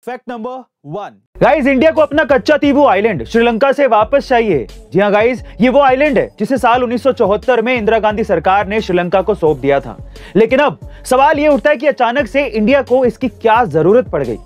Fact number 1 guys, India को अपना कच्चा तीबू आइलैंड श्रीलंका से वापस चाहिए। जी हाँ गाइस, ये वो आइलैंड है जिसे साल 1974 में इंदिरा गांधी सरकार ने श्रीलंका को सौंप दिया था। लेकिन अब सवाल ये उठता है कि अचानक से इंडिया को इसकी क्या जरूरत पड़ गई।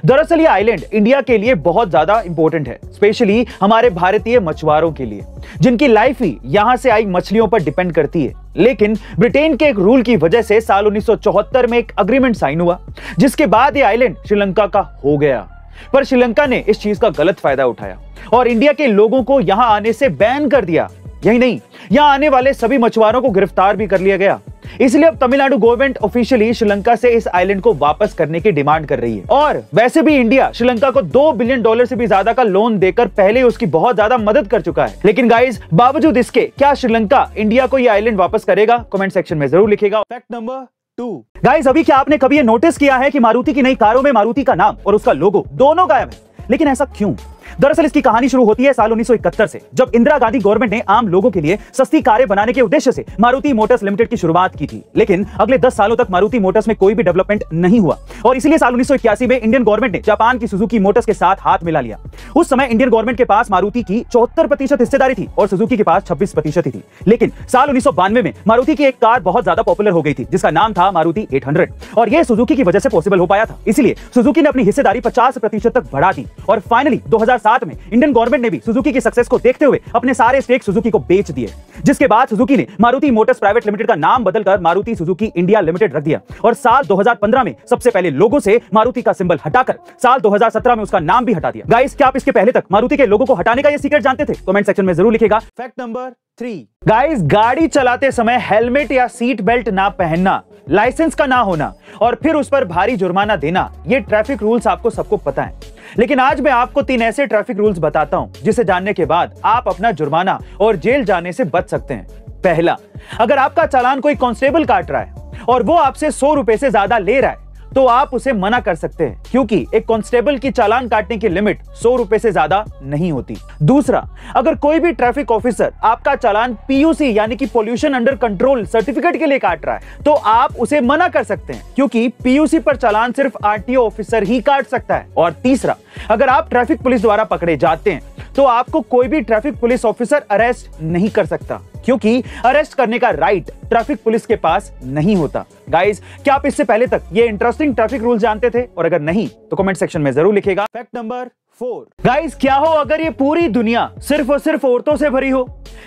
दरअसल ये आइलैंड इंडिया के लिए बहुत ज्यादा इंपॉर्टेंट है, स्पेशली हमारे भारतीय मछुआरों के लिए, जिनकी लाइफ ही यहां से आई मछलियों पर डिपेंड करती है। लेकिन ब्रिटेन के एक रूल की वजह से साल 1974 में एक अग्रीमेंट साइन हुआ, जिसके बाद ये आइलैंड श्रीलंका का हो गया। पर श्रीलंका ने इस चीज का गलत फायदा उठाया और इंडिया के लोगों को यहां आने से बैन कर दिया। यही नहीं, यहां आने वाले सभी मछुआरों को गिरफ्तार भी कर लिया गया। इसलिए अब तमिलनाडु गवर्नमेंट ऑफिशियली श्रीलंका से इस आइलैंड को वापस करने की डिमांड कर रही है। और वैसे भी इंडिया श्रीलंका को $2 बिलियन से भी ज्यादा का लोन देकर पहले उसकी बहुत ज्यादा मदद कर चुका है। लेकिन गाइस, बावजूद इसके क्या श्रीलंका इंडिया को यह आइलैंड वापस करेगा? कमेंट सेक्शन में जरूर लिखेगा। फैक्ट नंबर 2 गाइस, अभी क्या आपने कभी ये नोटिस किया है कि मारुति की नई कारों में मारुति का नाम और उसका लोगो दोनों गायब है? लेकिन ऐसा क्यों? दरअसल इसकी कहानी शुरू होती है साल 1971 से, जब इंदिरा गांधी गवर्नमेंट ने आम लोगों के लिए सस्ती कारें बनाने के उद्देश्य से मारुति मोटर्स लिमिटेड की शुरुआत की थी। लेकिन अगले 10 सालों तक मारुति मोटर्स में कोई भी डेवलपमेंट नहीं हुआ और इसलिए साल 1981 में इंडियन गवर्नमेंट ने जापान की सुजुकी मोटर्स के साथ हाथ मिला लिया। उस समय इंडियन गवर्नमेंट के पास मारुति की 74% हिस्सेदारी थी और सुजुकी के पास 26% ही थी। लेकिन साल 1992 में मारुति की एक कार बहुत ज्यादा पॉपुलर हो गई थी, जिसका नाम था मारुति 800, और यह सुजुकी की वजह से पॉसिबल हो पाया था। इसलिए सुजुकी ने अपनी हिस्सेदारी 50% तक बढ़ा दी और फाइनली 2007 में इंडियन गवर्नमेंट ने भी सुजुकी की सक्सेस को देखते हुए अपने सारे स्टेक सुजुकी को बेच दिए, जिसके बाद सुजुकी ने मारुति मोटर्स प्राइवेट लिमिटेड का नाम बदलकर मारुति सुजुकी इंडिया लिमिटेड रख दिया और साल 2015 में सबसे पहले लोगो से मारुति का सिंबल हटाकर साल 2017 में उसका नाम भी हटा दिया। गाइस, क्या आप इसके पहले तक मारुति के लोगो को हटाने का ये सीक्रेट जानते थे? कमेंट सेक्शन में जरूर लिखेगा। फैक्ट नंबर 3 गाइस, गाड़ी चलाते समय हेलमेट या सीट बेल्ट ना पहनना, लाइसेंस का ना होना और फिर उस पर भारी जुर्माना देना, ये ट्रैफिक रूल्स आपको सबको पता है। लेकिन आज मैं आपको 3 ऐसे ट्रैफिक रूल्स बताता हूं जिसे जानने के बाद आप अपना जुर्माना और जेल जाने से बच सकते हैं। पहला, अगर आपका चालान कोई कांस्टेबल काट रहा है और वो आपसे 100 रुपए से ज्यादा ले रहा है तो आप उसे मना कर सकते हैं, क्योंकि एक कांस्टेबल की चालान काटने की लिमिट 100 रुपए से ज्यादा नहीं होती। दूसरा, अगर कोई भी ट्रैफिक ऑफिसर आपका चालान PUC यानी कि पोल्यूशन अंडर कंट्रोल सर्टिफिकेट के लिए काट रहा है तो आप उसे मना कर सकते हैं, क्योंकि PUC पर चालान सिर्फ RTO ऑफिसर ही काट सकता है। और तीसरा, अगर आप ट्रैफिक पुलिस द्वारा पकड़े जाते हैं तो आपको कोई भी ट्रैफिक पुलिस ऑफिसर अरेस्ट नहीं कर सकता, क्योंकि अरेस्ट करने का राइट ट्रैफिक पुलिस के पास नहीं होता। गाइस, क्या आप इससे पहले तक ये इंटरेस्टिंग ट्रैफिक रूल जानते थे? और अगर नहीं तो कमेंट सेक्शन में जरूर लिखेगा। फैक्ट नंबर 4 गाइस, क्या हो अगर ये पूरी दुनिया सिर्फ और सिर्फ औरतों से भरी हो?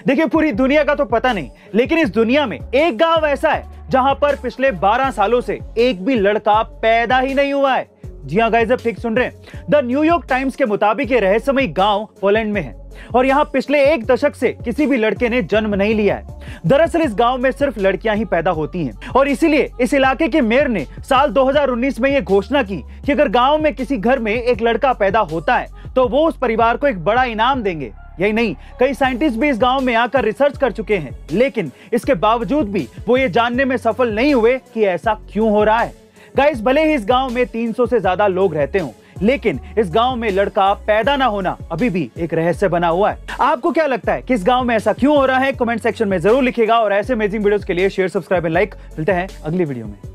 देखिए, पूरी दुनिया का तो पता नहीं, लेकिन इस दुनिया में एक गांव ऐसा है जहां पर पिछले 12 सालों से एक भी लड़का पैदा ही नहीं हुआ है। जी हाँ गाइस, अब ठीक सुन रहे हैं। द न्यूयॉर्क टाइम्स के मुताबिक ये रहस्यमयी गांव पोलैंड में है और यहाँ पिछले 1 दशक से किसी भी लड़के ने जन्म नहीं लिया है। दरअसल इस गांव में सिर्फ लड़कियां ही पैदा होती हैं और इसीलिए इस इलाके के मेयर ने साल 2019 में यह घोषणा की कि अगर गांव में किसी घर में एक लड़का पैदा होता है तो वो उस परिवार को एक बड़ा इनाम देंगे। यही नहीं, कई साइंटिस्ट भी इस गांव में आकर रिसर्च कर चुके हैं, लेकिन इसके बावजूद भी वो ये जानने में सफल नहीं हुए कि ऐसा क्यों हो रहा है। गाइस, भले ही इस गांव में 300 से ज्यादा लोग रहते हों, लेकिन इस गांव में लड़का पैदा ना होना अभी भी एक रहस्य बना हुआ है। आपको क्या लगता है कि इस गांव में ऐसा क्यों हो रहा है? कमेंट सेक्शन में जरूर लिखेगा और ऐसे अमेजिंग वीडियोस के लिए शेयर, सब्सक्राइब एंड लाइक। मिलते हैं अगली वीडियो में।